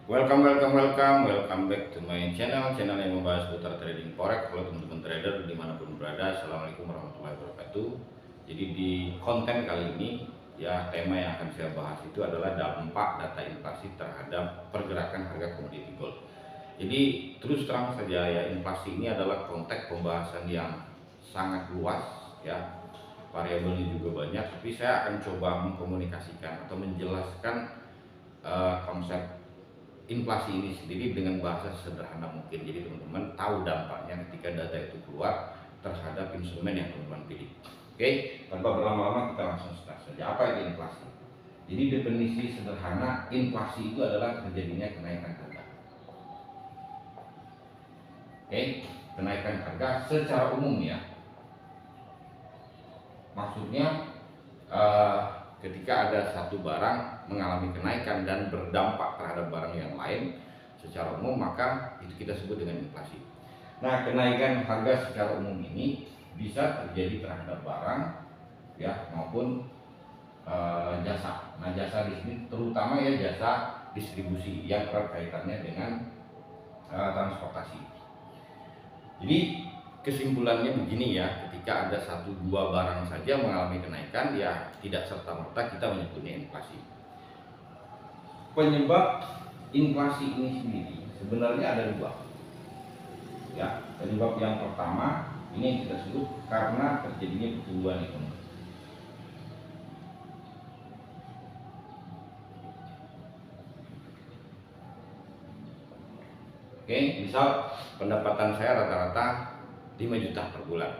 Welcome back to my channel yang membahas putar trading forex. Halo teman-teman trader dimanapun berada, assalamualaikum warahmatullahi wabarakatuh. Jadi di konten kali ini ya, tema yang akan saya bahas itu adalah dampak data inflasi terhadap pergerakan harga komoditi gold. Jadi terus terang saja ya, inflasi ini adalah konteks pembahasan yang sangat luas ya, variabelnya juga banyak, tapi saya akan coba mengkomunikasikan atau menjelaskan konsep inflasi ini sendiri dengan bahasa sederhana mungkin. Jadi teman-teman tahu dampaknya ketika data itu keluar terhadap instrumen yang teman-teman pilih. Oke, tanpa berlama-lama kita langsung start saja. Apa itu inflasi? Jadi definisi sederhana inflasi itu adalah terjadinya kenaikan harga. Oke, kenaikan harga secara umum ya. Maksudnya ketika ada satu barang mengalami kenaikan dan berdampak terhadap barang yang lain secara umum, maka itu kita sebut dengan inflasi. Nah, kenaikan harga secara umum ini bisa terjadi terhadap barang ya maupun jasa. Nah, jasa di sini terutama ya jasa distribusi yang erat kaitannya dengan transportasi. Jadi kesimpulannya begini ya, ketika ada satu dua barang saja mengalami kenaikan ya tidak serta-merta kita menyebutnya inflasi. Penyebab inflasi ini sendiri sebenarnya ada dua ya. Penyebab yang pertama ini yang kita sebut karena terjadinya pertumbuhan ekonomi. Oke, misal pendapatan saya rata-rata 5 juta per bulan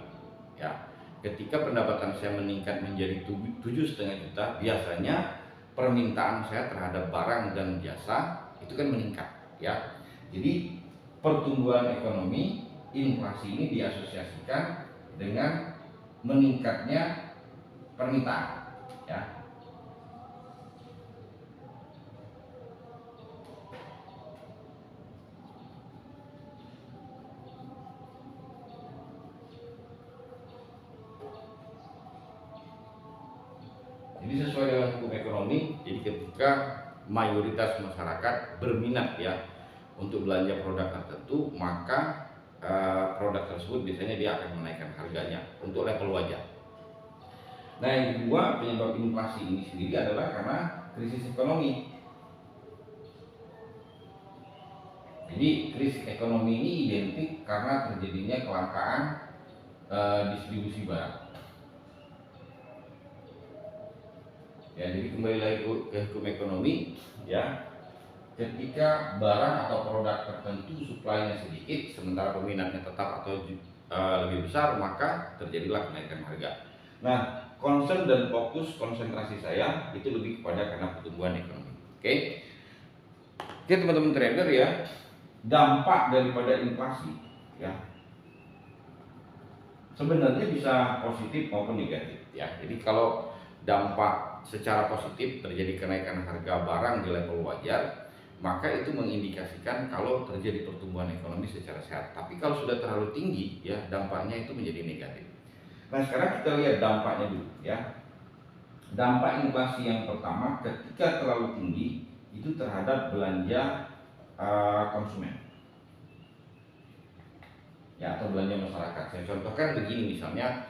ya. Ketika pendapatan saya meningkat menjadi 7,5 juta, biasanya permintaan saya terhadap barang dan jasa itu kan meningkat ya. Jadi pertumbuhan ekonomi, inflasi ini diasosiasikan dengan meningkatnya permintaan ya. Jadi sesuai dengan hukum ekonomi, jadi ketika mayoritas masyarakat berminat ya untuk belanja produk tertentu, maka produk tersebut biasanya dia akan menaikkan harganya untuk level wajar. Nah, yang kedua, penyebab inflasi ini sendiri adalah karena krisis ekonomi. Jadi krisis ekonomi ini identik karena terjadinya kelangkaan distribusi barang. Ya, jadi kembali lagi ke hukum ekonomi ya. Ketika barang atau produk tertentu suplainya sedikit sementara peminatnya tetap atau lebih besar, maka terjadilah kenaikan harga. Nah, concern dan fokus konsentrasi saya itu lebih kepada karena pertumbuhan ekonomi. Oke, teman-teman trader ya, dampak daripada inflasi ya sebenarnya bisa positif maupun negatif ya. Jadi kalau dampak secara positif terjadi kenaikan harga barang di level wajar, maka itu mengindikasikan kalau terjadi pertumbuhan ekonomi secara sehat. Tapi kalau sudah terlalu tinggi ya, dampaknya itu menjadi negatif. Nah, sekarang kita lihat dampaknya dulu ya. Dampak inflasi yang pertama ketika terlalu tinggi itu terhadap belanja konsumen ya, atau belanja masyarakat. Saya contohkan begini, misalnya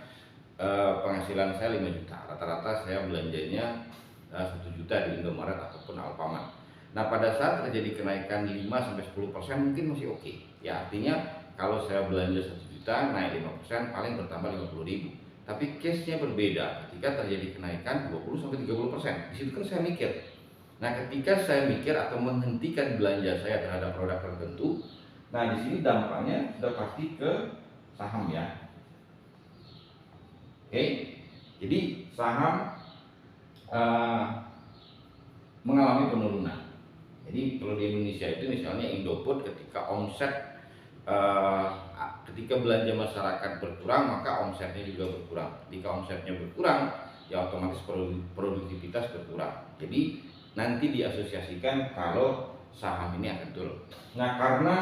penghasilan saya 5 juta, rata-rata saya belanjanya 1 juta di Indomaret ataupun Alfamart. Nah, pada saat terjadi kenaikan 5-10% mungkin masih oke ya, artinya kalau saya belanja 1 juta naik 5% paling bertambah 50.000. Tapi case-nya berbeda ketika terjadi kenaikan 20-30%. Di situ kan saya mikir. Nah, ketika saya mikir atau menghentikan belanja saya terhadap produk tertentu, nah di sini dampaknya sudah pasti ke saham ya. Oke, jadi saham mengalami penurunan. Jadi kalau di Indonesia itu misalnya Indofood ketika omset ketika belanja masyarakat berkurang, maka omsetnya juga berkurang. Ketika omsetnya berkurang, ya otomatis produktivitas berkurang. Jadi nanti diasosiasikan kalau saham ini akan turun. Nah, karena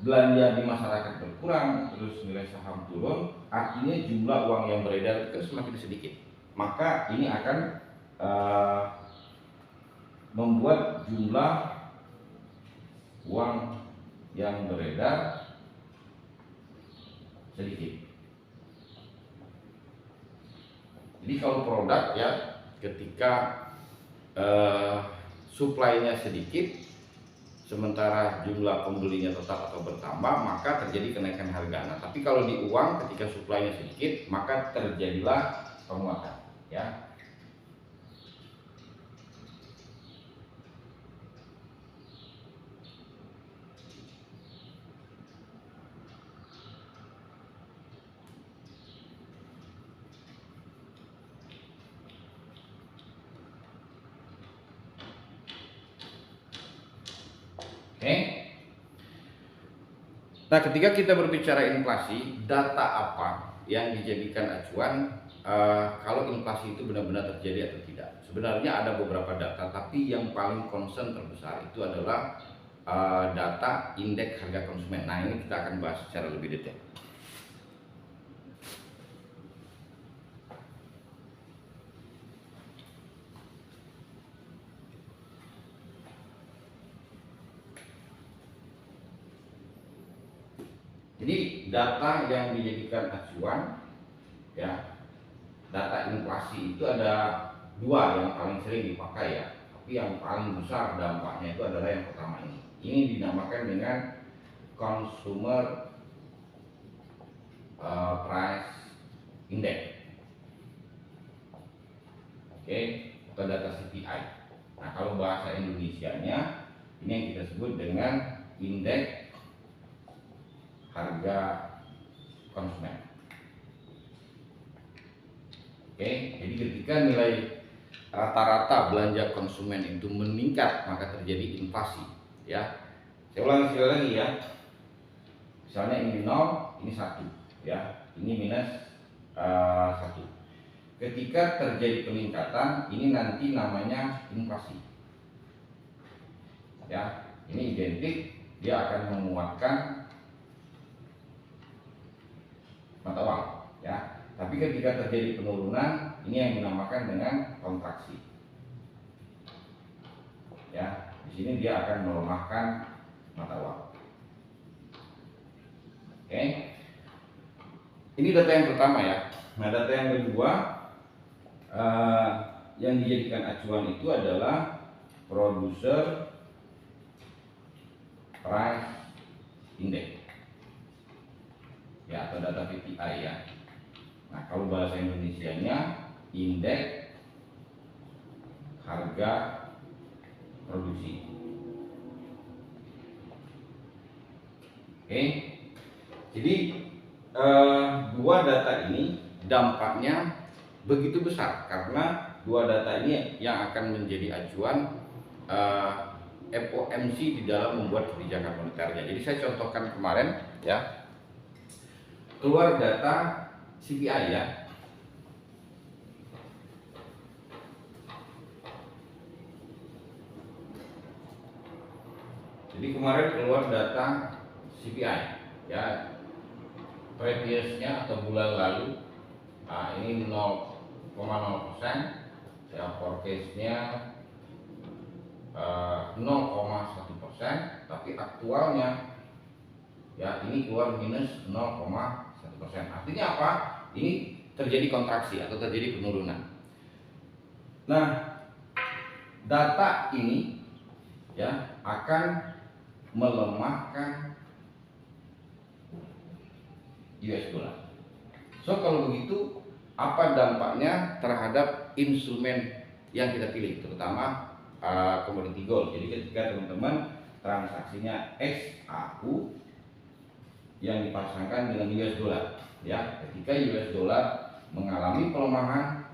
belanja di masyarakat berkurang, terus nilai saham turun, artinya jumlah uang yang beredar itu kan semakin sedikit. Maka ini akan membuat jumlah uang yang beredar sedikit. Jadi kalau produk ya, ketika supply-nya sedikit sementara jumlah pembelinya tetap atau bertambah, maka terjadi kenaikan harga. Nah, tapi kalau di uang ketika supply-nya sedikit, maka terjadilah penguatan ya. Oke. Nah, ketika kita berbicara inflasi, data apa yang dijadikan acuan kalau inflasi itu benar-benar terjadi atau tidak? Sebenarnya ada beberapa data, tapi yang paling concern terbesar itu adalah data indeks harga konsumen. Nah, ini kita akan bahas secara lebih detail. Jadi data yang dijadikan acuan ya, data inflasi itu ada dua yang paling sering dipakai ya, tapi yang paling besar dampaknya itu adalah yang pertama ini. Ini dinamakan dengan Consumer Price Index, oke, atau data CPI. Nah, kalau bahasa Indonesianya ini yang kita sebut dengan indeks harga konsumen. Oke, jadi ketika nilai rata-rata belanja konsumen itu meningkat, maka terjadi inflasi ya. Saya ulangi sekali lagi ya. Misalnya ini 0, ini 1 ya. Ini minus 1. Ketika terjadi peningkatan, ini nanti namanya inflasi. Ya, ini identik, dia akan menguatkan mata uang ya. Tapi ketika terjadi penurunan, ini yang dinamakan dengan kontraksi ya. Di sini dia akan melemahkan mata uang. Oke, ini data yang pertama ya. Nah, data yang kedua yang dijadikan acuan itu adalah Producer Price Index ya, atau data PPI ya. Nah, kalau bahasa Indonesianya indeks harga produksi. Oke, jadi dua data ini dampaknya begitu besar karena dua data ini yang akan menjadi acuan FOMC di dalam membuat kebijakan moneternya. Jadi saya contohkan kemarin ya, keluar data CPI ya. Jadi kemarin keluar data CPI ya, previousnya atau bulan lalu. Nah, ini 0,0%, ya, forecast-nya 0,1%, tapi aktualnya ya ini keluar minus 0,1%. Artinya apa? Ini terjadi kontraksi atau terjadi penurunan. Nah, data ini ya akan melemahkan US dollar. So kalau begitu, apa dampaknya terhadap instrumen yang kita pilih, terutama commodity gold? Jadi ketika teman-teman transaksinya XAU yang dipasangkan dengan US dollar ya, ketika US dollar mengalami pelemahan,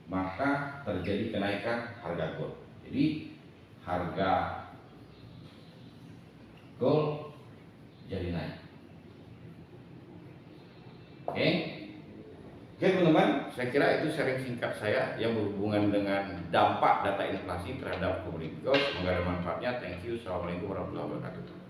maka terjadi kenaikan harga gold. Jadi harga gold jadi naik. Oke, teman-teman, saya kira itu sharing singkat saya yang berhubungan dengan dampak data inflasi terhadap commodity gold. Semoga ada manfaatnya. Thank you. Assalamualaikum warahmatullahi wabarakatuh.